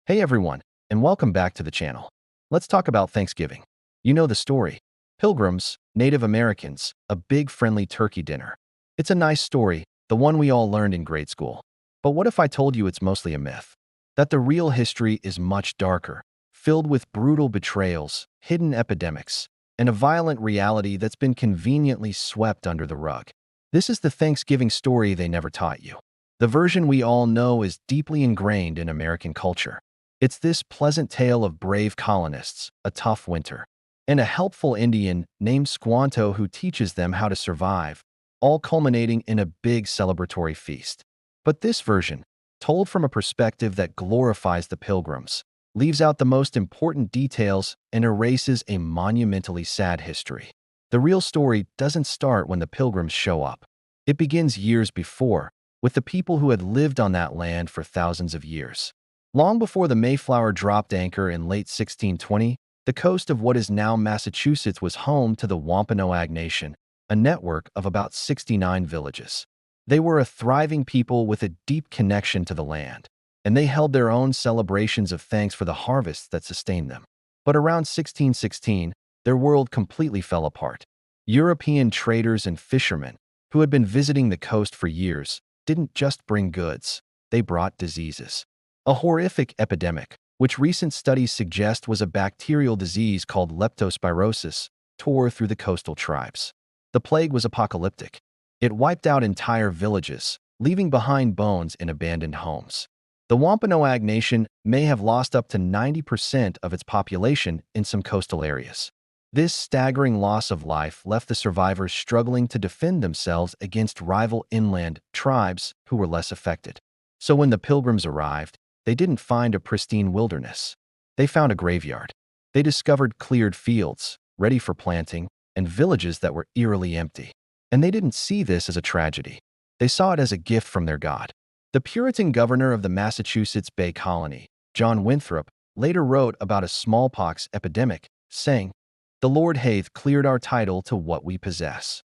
Hey everyone, and welcome back to the channel. Let's talk about Thanksgiving. You know the story. Pilgrims, Native Americans, a big friendly turkey dinner. It's a nice story, the one we all learned in grade school. But what if I told you it's mostly a myth? That the real history is much darker, filled with brutal betrayals, hidden epidemics, and a violent reality that's been conveniently swept under the rug. This is the Thanksgiving story they never taught you. The version we all know is deeply ingrained in American culture. It's this pleasant tale of brave colonists, a tough winter, and a helpful Indian named Squanto who teaches them how to survive, all culminating in a big celebratory feast. But this version, told from a perspective that glorifies the Pilgrims, leaves out the most important details and erases a monumentally sad history. The real story doesn't start when the Pilgrims show up. It begins years before, with the people who had lived on that land for thousands of years. Long before the Mayflower dropped anchor in late 1620, the coast of what is now Massachusetts was home to the Wampanoag Nation, a network of about 69 villages. They were a thriving people with a deep connection to the land, and they held their own celebrations of thanks for the harvests that sustained them. But around 1616, their world completely fell apart. European traders and fishermen, who had been visiting the coast for years, didn't just bring goods, they brought diseases. A horrific epidemic, which recent studies suggest was a bacterial disease called leptospirosis, tore through the coastal tribes. The plague was apocalyptic. It wiped out entire villages, leaving behind bones in abandoned homes. The Wampanoag Nation may have lost up to 90% of its population in some coastal areas. This staggering loss of life left the survivors struggling to defend themselves against rival inland tribes who were less affected. So when the Pilgrims arrived, they didn't find a pristine wilderness. They found a graveyard. They discovered cleared fields, ready for planting, and villages that were eerily empty. And they didn't see this as a tragedy. They saw it as a gift from their God. The Puritan governor of the Massachusetts Bay Colony, John Winthrop, later wrote about a smallpox epidemic, saying, "The Lord hath cleared our title to what we possess."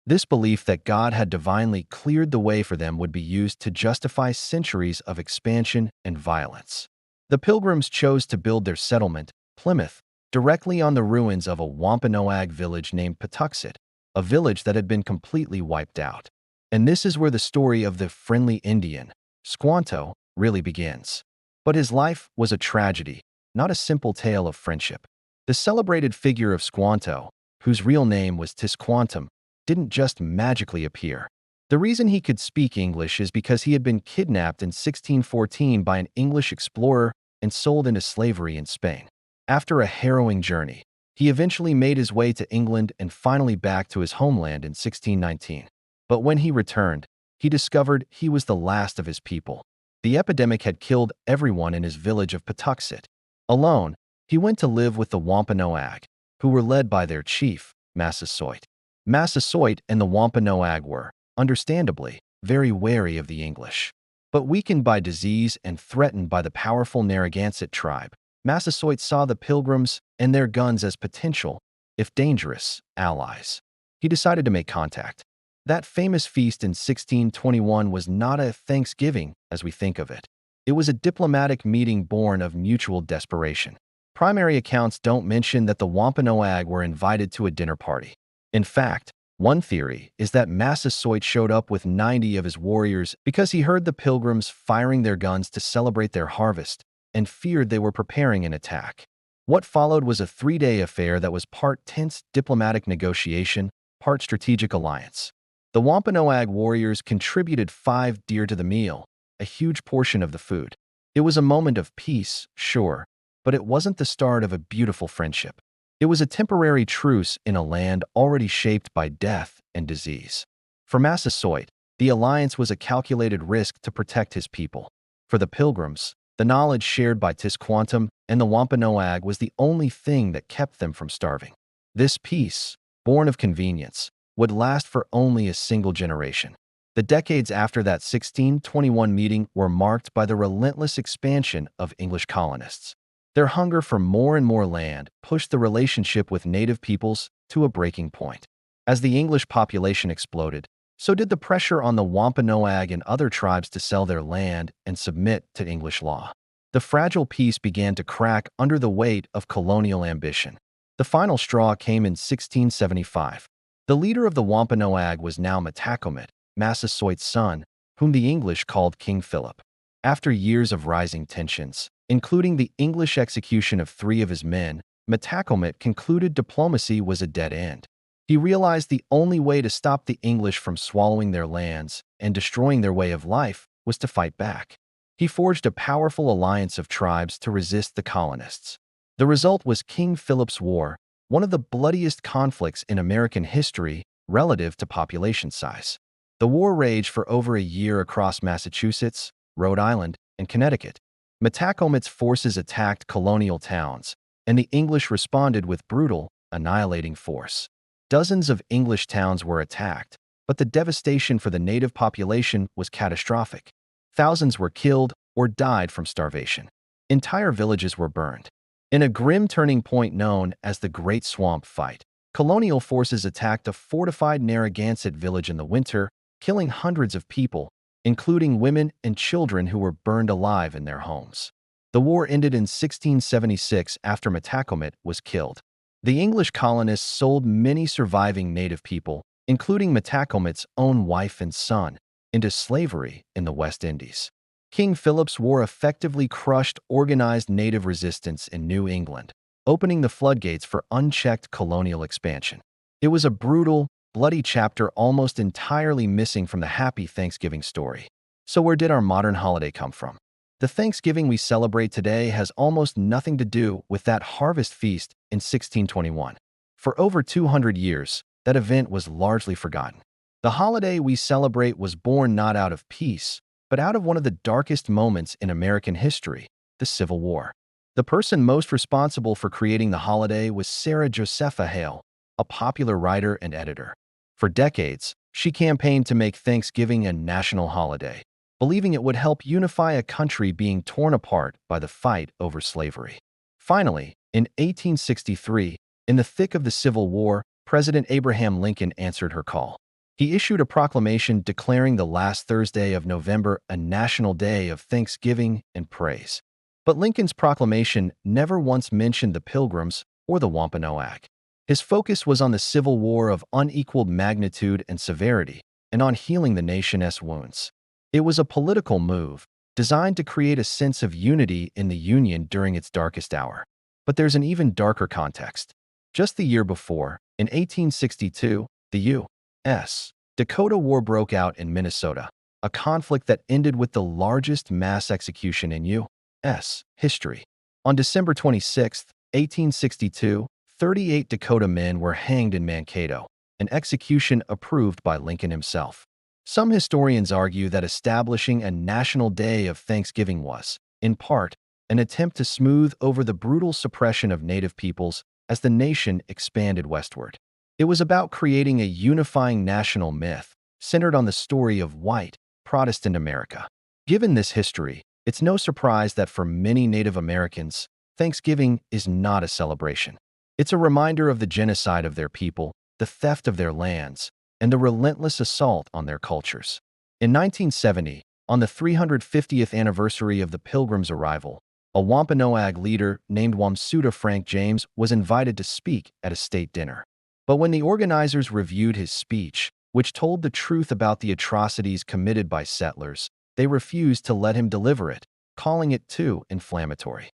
This belief that God had divinely cleared the way for them would be used to justify centuries of expansion and violence. The Pilgrims chose to build their settlement, Plymouth, directly on the ruins of a Wampanoag village named Patuxet, a village that had been completely wiped out. And this is where the story of the friendly Indian, Squanto, really begins. But his life was a tragedy, not a simple tale of friendship. The celebrated figure of Squanto, whose real name was Tisquantum, didn't just magically appear. The reason he could speak English is because he had been kidnapped in 1614 by an English explorer and sold into slavery in Spain. After a harrowing journey, he eventually made his way to England and finally back to his homeland in 1619. But when he returned, he discovered he was the last of his people. The epidemic had killed everyone in his village of Patuxet. Alone, he went to live with the Wampanoag, who were led by their chief, Massasoit. Massasoit and the Wampanoag were, understandably, very wary of the English. But weakened by disease and threatened by the powerful Narragansett tribe, Massasoit saw the Pilgrims and their guns as potential, if dangerous, allies. He decided to make contact. That famous feast in 1621 was not a Thanksgiving as we think of it. It was a diplomatic meeting born of mutual desperation. Primary accounts don't mention that the Wampanoag were invited to a dinner party. In fact, one theory is that Massasoit showed up with 90 of his warriors because he heard the Pilgrims firing their guns to celebrate their harvest and feared they were preparing an attack. What followed was a 3-day affair that was part tense diplomatic negotiation, part strategic alliance. The Wampanoag warriors contributed 5 deer to the meal, a huge portion of the food. It was a moment of peace, sure, but it wasn't the start of a beautiful friendship. It was a temporary truce in a land already shaped by death and disease. For Massasoit, the alliance was a calculated risk to protect his people. For the Pilgrims, the knowledge shared by Tisquantum and the Wampanoag was the only thing that kept them from starving. This peace, born of convenience, would last for only a single generation. The decades after that 1621 meeting were marked by the relentless expansion of English colonists. Their hunger for more and more land pushed the relationship with native peoples to a breaking point. As the English population exploded, so did the pressure on the Wampanoag and other tribes to sell their land and submit to English law. The fragile peace began to crack under the weight of colonial ambition. The final straw came in 1675. The leader of the Wampanoag was now Metacomet, Massasoit's son, whom the English called King Philip. After years of rising tensions, including the English execution of 3 of his men, Metacomet concluded diplomacy was a dead end. He realized the only way to stop the English from swallowing their lands and destroying their way of life was to fight back. He forged a powerful alliance of tribes to resist the colonists. The result was King Philip's War, one of the bloodiest conflicts in American history relative to population size. The war raged for over a year across Massachusetts, Rhode Island, and Connecticut. Metacomet's forces attacked colonial towns, and the English responded with brutal, annihilating force. Dozens of English towns were attacked, but the devastation for the native population was catastrophic. Thousands were killed or died from starvation. Entire villages were burned. In a grim turning point known as the Great Swamp Fight, colonial forces attacked a fortified Narragansett village in the winter, killing hundreds of people, including women and children who were burned alive in their homes. The war ended in 1676 after Metacomet was killed. The English colonists sold many surviving native people, including Metacomet's own wife and son, into slavery in the West Indies. King Philip's War effectively crushed organized native resistance in New England, opening the floodgates for unchecked colonial expansion. It was a brutal, bloody chapter almost entirely missing from the happy Thanksgiving story. So where did our modern holiday come from? The Thanksgiving we celebrate today has almost nothing to do with that harvest feast in 1621. For over 200 years, that event was largely forgotten. The holiday we celebrate was born not out of peace, but out of one of the darkest moments in American history, the Civil War. The person most responsible for creating the holiday was Sarah Josepha Hale, a popular writer and editor. For decades, she campaigned to make Thanksgiving a national holiday, believing it would help unify a country being torn apart by the fight over slavery. Finally, in 1863, in the thick of the Civil War, President Abraham Lincoln answered her call. He issued a proclamation declaring the last Thursday of November a national day of thanksgiving and praise. But Lincoln's proclamation never once mentioned the Pilgrims or the Wampanoag. His focus was on the Civil War of unequaled magnitude and severity, and on healing the nation's wounds. It was a political move designed to create a sense of unity in the Union during its darkest hour. But there's an even darker context. Just the year before, in 1862, the U.S. Dakota War broke out in Minnesota, a conflict that ended with the largest mass execution in U.S. history. On December 26, 1862, 38 Dakota men were hanged in Mankato, an execution approved by Lincoln himself. Some historians argue that establishing a national day of Thanksgiving was, in part, an attempt to smooth over the brutal suppression of Native peoples as the nation expanded westward. It was about creating a unifying national myth centered on the story of white, Protestant America. Given this history, it's no surprise that for many Native Americans, Thanksgiving is not a celebration. It's a reminder of the genocide of their people, the theft of their lands, and the relentless assault on their cultures. In 1970, on the 350th anniversary of the Pilgrims' arrival, a Wampanoag leader named Wamsuta Frank James was invited to speak at a state dinner. But when the organizers reviewed his speech, which told the truth about the atrocities committed by settlers, they refused to let him deliver it, calling it too inflammatory.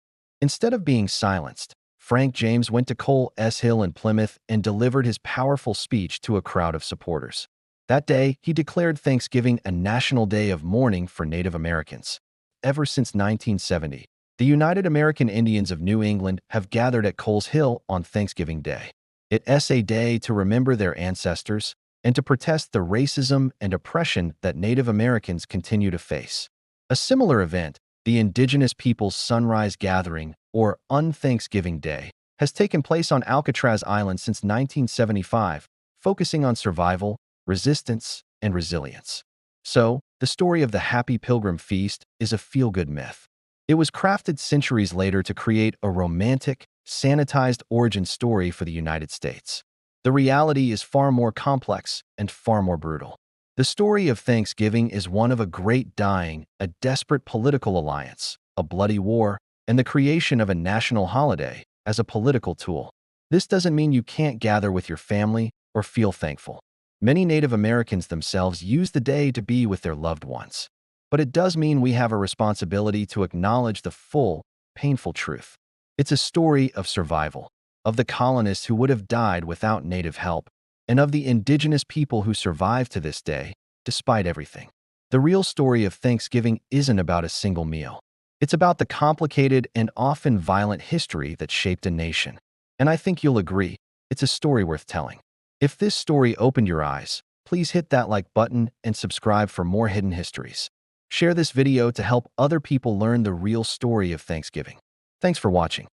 Instead of being silenced, Frank James went to Coles Hill in Plymouth and delivered his powerful speech to a crowd of supporters. That day, he declared Thanksgiving a national day of mourning for Native Americans. Ever since 1970, the United American Indians of New England have gathered at Coles Hill on Thanksgiving Day. It's a day to remember their ancestors and to protest the racism and oppression that Native Americans continue to face. A similar event, the Indigenous Peoples Sunrise Gathering, or Unthanksgiving Day, has taken place on Alcatraz Island since 1975, focusing on survival, resistance, and resilience. So, the story of the Happy Pilgrim Feast is a feel-good myth. It was crafted centuries later to create a romantic, sanitized origin story for the United States. The reality is far more complex and far more brutal. The story of Thanksgiving is one of a great dying, a desperate political alliance, a bloody war, and the creation of a national holiday as a political tool. This doesn't mean you can't gather with your family or feel thankful. Many Native Americans themselves use the day to be with their loved ones. But it does mean we have a responsibility to acknowledge the full, painful truth. It's a story of survival, of the colonists who would have died without Native help, and of the indigenous people who survived to this day, despite everything. The real story of Thanksgiving isn't about a single meal. It's about the complicated and often violent history that shaped a nation. And I think you'll agree, it's a story worth telling. If this story opened your eyes, please hit that like button and subscribe for more hidden histories. Share this video to help other people learn the real story of Thanksgiving. Thanks for watching.